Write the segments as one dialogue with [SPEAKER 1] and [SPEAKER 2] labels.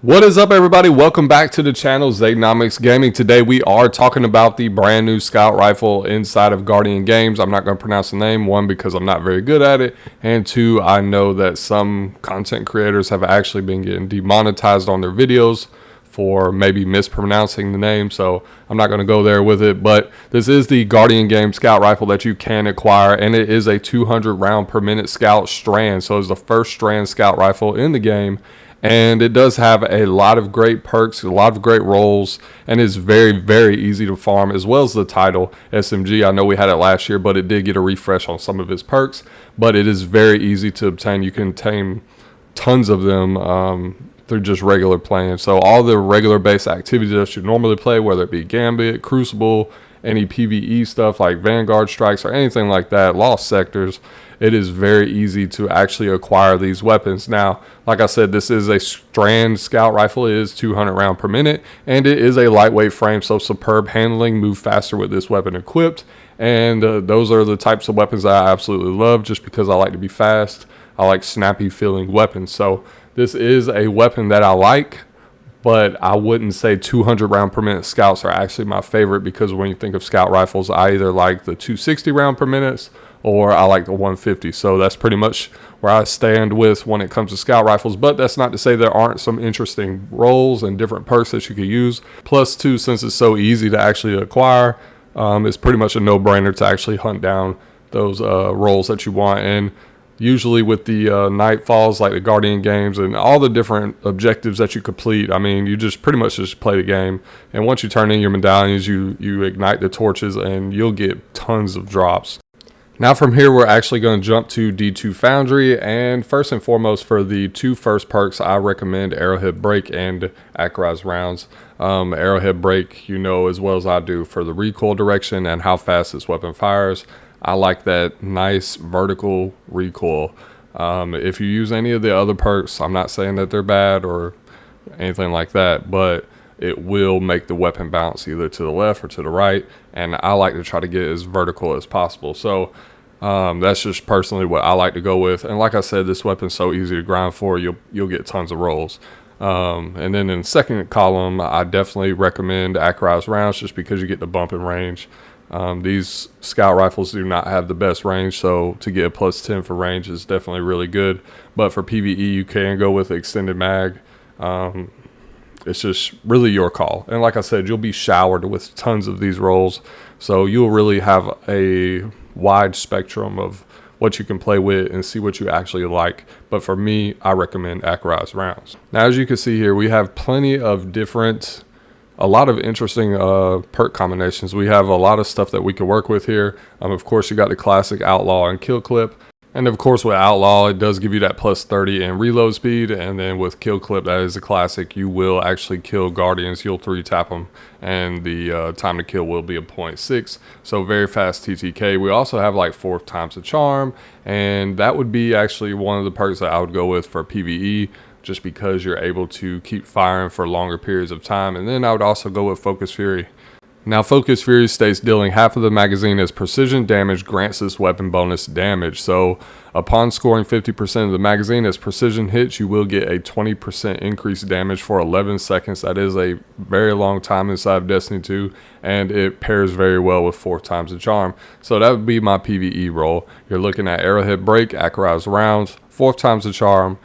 [SPEAKER 1] What is up, everybody? Welcome back to the channel, Zaynomics Gaming. Today we are talking about the brand new scout rifle inside of Guardian Games. I'm not going to pronounce the name, one, because I'm not very good at it, and two, I know that some content creators have actually been getting demonetized on their videos for maybe mispronouncing the name, so I'm not going to go there with it. But this is the Guardian Games scout rifle that you can acquire, and it is a 200 round per minute scout strand, so it's the first strand scout rifle in the game. And it does have a lot of great perks, a lot of great rolls, and is very, very easy to farm, as well as the title SMG. I know we had it last year, but it did get a refresh on some of its perks. But it is very easy to obtain. You can obtain tons of them through just regular playing. So all the regular base activities that you normally play, whether it be Gambit, Crucible, any PvE stuff like Vanguard strikes or anything like that, Lost Sectors, it is very easy to actually acquire these weapons. Now, like I said, this is a strand scout rifle. It is 200 round per minute, and it is a lightweight frame, so superb handling, move faster with this weapon equipped. And those are the types of weapons that I absolutely love, just because I like to be fast. I like snappy feeling weapons. So this is a weapon that I like, but I wouldn't say 200 round per minute scouts are actually my favorite, because when you think of scout rifles, I either like the 260 round per minute or I like the 150. So that's pretty much where I stand with when it comes to scout rifles. But that's not to say there aren't some interesting rolls and different perks that you could use. Plus, too, since it's so easy to actually acquire, it's pretty much a no-brainer to actually hunt down those rolls that you want. And usually with the nightfalls, like the Guardian Games and all the different objectives that you complete, I mean, you just pretty much just play the game. And once you turn in your medallions, you ignite the torches and you'll get tons of drops. Now from here, we're actually going to jump to D2 Foundry, and first and foremost, for the two first perks, I recommend Arrowhead Break and Accurized Rounds. Arrowhead Break, you know as well as I do, for the recoil direction and how fast this weapon fires. I like that nice vertical recoil. If you use any of the other perks, I'm not saying that they're bad or anything like that, but it will make the weapon bounce either to the left or to the right, and I like to try to get as vertical as possible. So that's just personally what I like to go with. And like I said, this weapon's so easy to grind for. You'll get tons of rolls. And then in the second column, I definitely recommend Accurized Rounds, just because you get the bump in range. These scout rifles do not have the best range, so to get a plus 10 for range is definitely really good. But for PvE, you can go with extended mag. It's just really your call. And like I said, you'll be showered with tons of these rolls, so you'll really have a wide spectrum of what you can play with and see what you actually like. But for me, I recommend Accurized Rounds. Now, as you can see here, we have plenty of a lot of interesting perk combinations. We have a lot of stuff that we can work with here. Of course, you got the classic Outlaw and Kill Clip. And of course, with Outlaw, it does give you that plus 30 in reload speed. And then with Kill Clip, that is a classic. You will actually kill Guardians. You'll 3-tap them, and the time to kill will be a 0.6. So very fast TTK. We also have like 4 times the charm, and that would be actually one of the perks that I would go with for PvE, just because you're able to keep firing for longer periods of time. And then I would also go with Focus Fury. Now, Focus Fury states dealing half of the magazine as precision damage grants this weapon bonus damage. So upon scoring 50% of the magazine as precision hits, you will get a 20% increased damage for 11 seconds. That is a very long time inside of Destiny 2, and it pairs very well with 4 times the charm. So that would be my PvE roll. You're looking at Arrowhead Break, Accurized Rounds, 4 times the charm,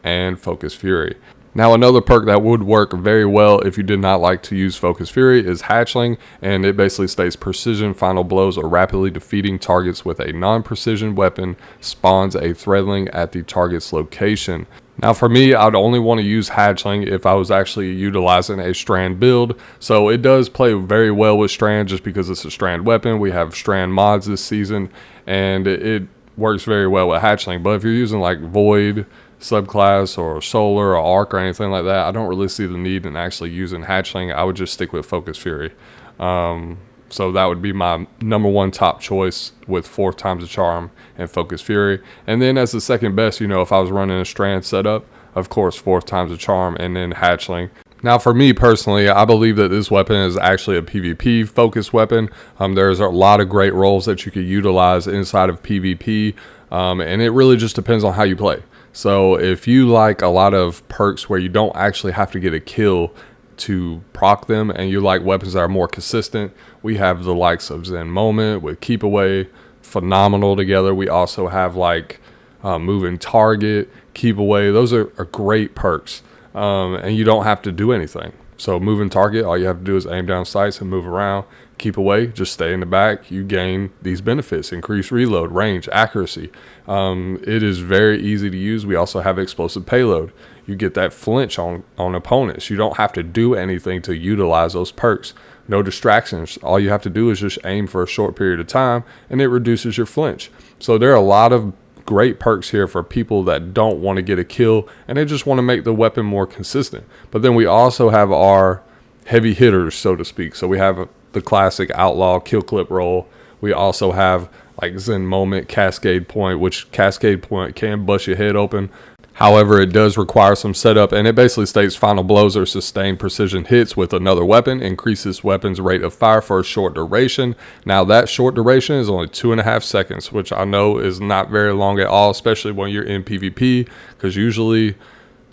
[SPEAKER 1] and Focus Fury. Now, another perk that would work very well if you did not like to use Focus Fury is Hatchling, and it basically states precision final blows or rapidly defeating targets with a non-precision weapon spawns a threadling at the target's location. Now, for me, I'd only want to use Hatchling if I was actually utilizing a Strand build. So it does play very well with Strand, just because it's a Strand weapon. We have Strand mods this season, and it works very well with Hatchling. But if you're using like Void subclass or Solar or Arc or anything like that, I don't really see the need in actually using Hatchling. I would just stick with Focus Fury. So that would be my #1 top choice, with 4 times the charm and Focus Fury. And then as the second best, if I was running a Strand setup, of course 4 times the charm and then Hatchling. Now, for me personally, I believe that this weapon is actually a PvP focused weapon. There's a lot of great roles that you could utilize inside of PvP, and it really just depends on how you play. So if you like a lot of perks where you don't actually have to get a kill to proc them, and you like weapons that are more consistent, we have the likes of Zen Moment with Keep Away, phenomenal together. We also have like Moving Target, Keep Away. Those are great perks, and you don't have to do anything. So Moving Target, all you have to do is aim down sights and move around. Keep Away, just stay in the back. You gain these benefits: increased reload, range, accuracy. It is very easy to use. We also have Explosive Payload. You get that flinch on opponents. You don't have to do anything to utilize those perks. No distractions. All you have to do is just aim for a short period of time, and it reduces your flinch. So there are a lot of great perks here for people that don't want to get a kill and they just want to make the weapon more consistent. But then we also have our heavy hitters, so to speak. So we have the classic Outlaw Kill Clip Roll. We also have like Zen Moment, Cascade Point, which Cascade Point can bust your head open. However, it does require some setup, and it basically states final blows or sustained precision hits with another weapon increases weapon's rate of fire for a short duration. Now, that short duration is only 2.5 seconds, which I know is not very long at all, especially when you're in PvP, because usually,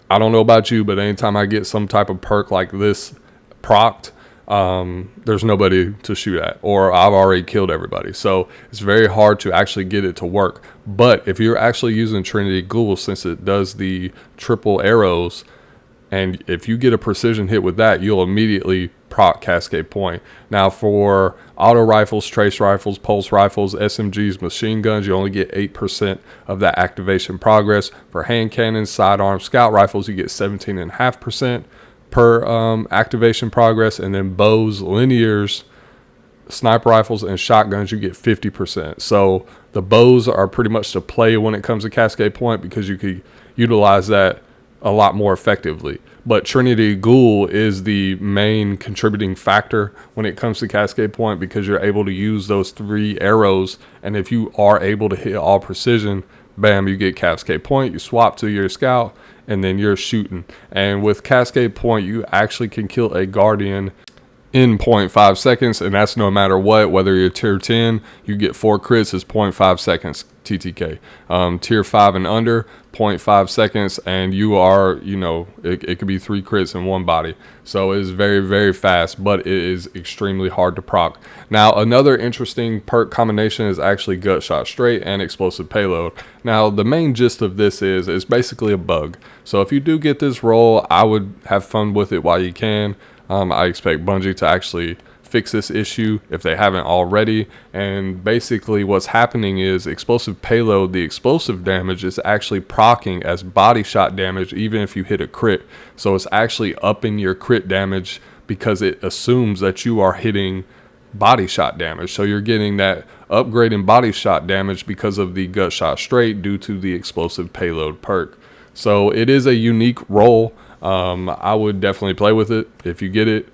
[SPEAKER 1] I don't know about you, but anytime I get some type of perk like this procced, there's nobody to shoot at, or I've already killed everybody. So it's very hard to actually get it to work. But if you're actually using Trinity Ghoul, since it does the triple arrows, and if you get a precision hit with that, you'll immediately proc Cascade Point. Now for auto rifles, trace rifles, pulse rifles, SMGs, machine guns, you only get 8% of that activation progress. For hand cannons, sidearm, scout rifles, you get 17.5% per activation progress, and then bows, linears, sniper rifles, and shotguns, you get 50%. So the bows are pretty much the play when it comes to Cascade Point, because you could utilize that a lot more effectively. But Trinity Ghoul is the main contributing factor when it comes to Cascade Point, because you're able to use those 3 arrows, and if you are able to hit all precision, bam, you get Cascade Point, you swap to your scout, and then you're shooting. And with Cascade Point, you actually can kill a Guardian in 0.5 seconds, and that's no matter what. Whether you're tier 10, you get 4 crits, is 0.5 seconds TTK. Tier 5 and under, 0.5 seconds, and you are, it could be 3 crits in one body. So it is very, very fast, but it is extremely hard to proc. Now, another interesting perk combination is actually Gut Shot Straight and Explosive Payload. Now, the main gist of this is basically a bug. So if you do get this roll, I would have fun with it while you can. I expect Bungie to actually fix this issue if they haven't already. And basically what's happening is Explosive Payload, the explosive damage is actually proccing as body shot damage even if you hit a crit. So it's actually upping your crit damage because it assumes that you are hitting body shot damage. So you're getting that upgrade in body shot damage because of the Gut Shot Straight due to the Explosive Payload perk. So it is a unique role. I would definitely play with it if you get it.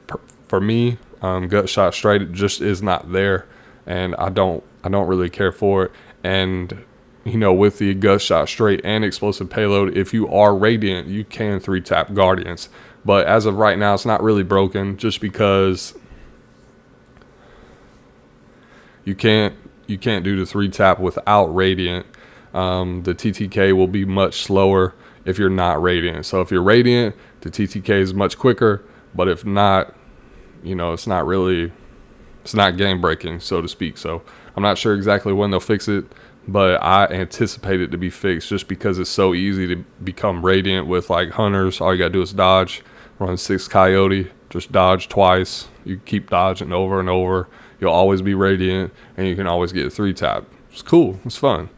[SPEAKER 1] For me, Gut Shot Straight just is not there, and I don't really care for it. And with the Gut Shot Straight and Explosive Payload, if you are Radiant, you can 3-tap Guardians. But as of right now, it's not really broken, just because you can't do the 3-tap without Radiant. The TTK will be much slower if you're not Radiant. So if you're Radiant, the TTK is much quicker, but if not, it's not game breaking, so to speak. So I'm not sure exactly when they'll fix it, but I anticipate it to be fixed just because it's so easy to become Radiant with like hunters. All you gotta do is dodge, run 6 Coyote, just dodge twice. You keep dodging over and over. You'll always be Radiant, and you can always get a 3-tap. It's cool, it's fun.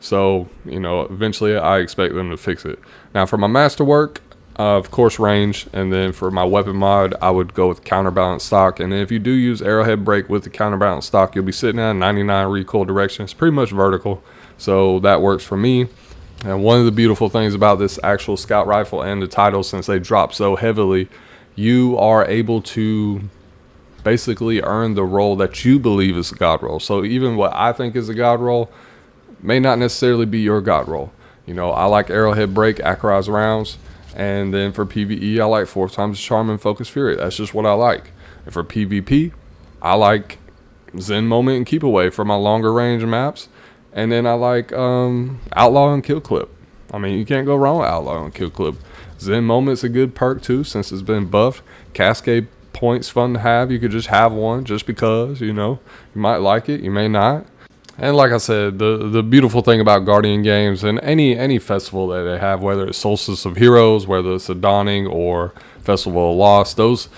[SPEAKER 1] So, eventually I expect them to fix it. Now for my masterwork, of course range, and then for my weapon mod, I would go with counterbalance stock. And then if you do use arrowhead break with the counterbalance stock, you'll be sitting at 99 recoil direction. It's pretty much vertical, so that works for me. And one of the beautiful things about this actual scout rifle and the title, since they drop so heavily, you are able to basically earn the role that you believe is a god roll. So even what I think is a god roll may not necessarily be your god roll. I like arrowhead break, accurized rounds, and then for PvE, I like 4 times charm and focus fury. That's just what I like. And for PvP, I like Zen Moment and Keep Away for my longer range maps, and then I like Outlaw and Kill Clip. I mean, you can't go wrong with Outlaw and Kill Clip. Zen Moment's a good perk too, since it's been buffed. Cascade Point's fun to have. You could just have one just because, you know. You might like it, you may not. And like I said, the beautiful thing about Guardian games and any festival that they have, whether it's Solstice of Heroes, whether it's a Dawning or Festival of Lost, those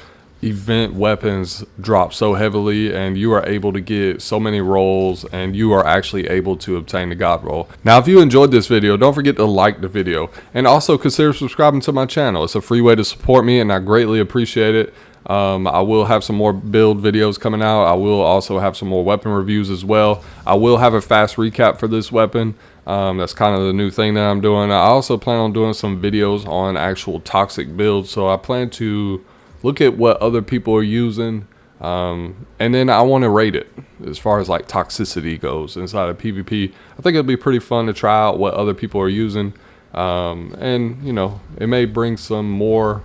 [SPEAKER 1] event weapons drop so heavily, and you are able to get so many rolls, and you are actually able to obtain the God roll. Now, if you enjoyed this video, don't forget to like the video, and also consider subscribing to my channel. It's a free way to support me, and I greatly appreciate it. I will have some more build videos coming out. I will also have some more weapon reviews as well. I will have a fast recap for this weapon. That's kind of the new thing that I'm doing. I also plan on doing some videos on actual toxic builds, so I plan to look at what other people are using, and then I want to rate it as far as like toxicity goes inside of PvP. I think it'll be pretty fun to try out what other people are using, and you know, it may bring some more.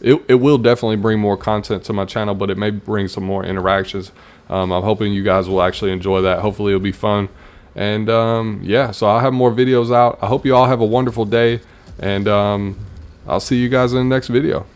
[SPEAKER 1] It will definitely bring more content to my channel, but it may bring some more interactions. I'm hoping you guys will actually enjoy that. Hopefully it'll be fun. And yeah, so I'll have more videos out. I hope you all have a wonderful day, and I'll see you guys in the next video.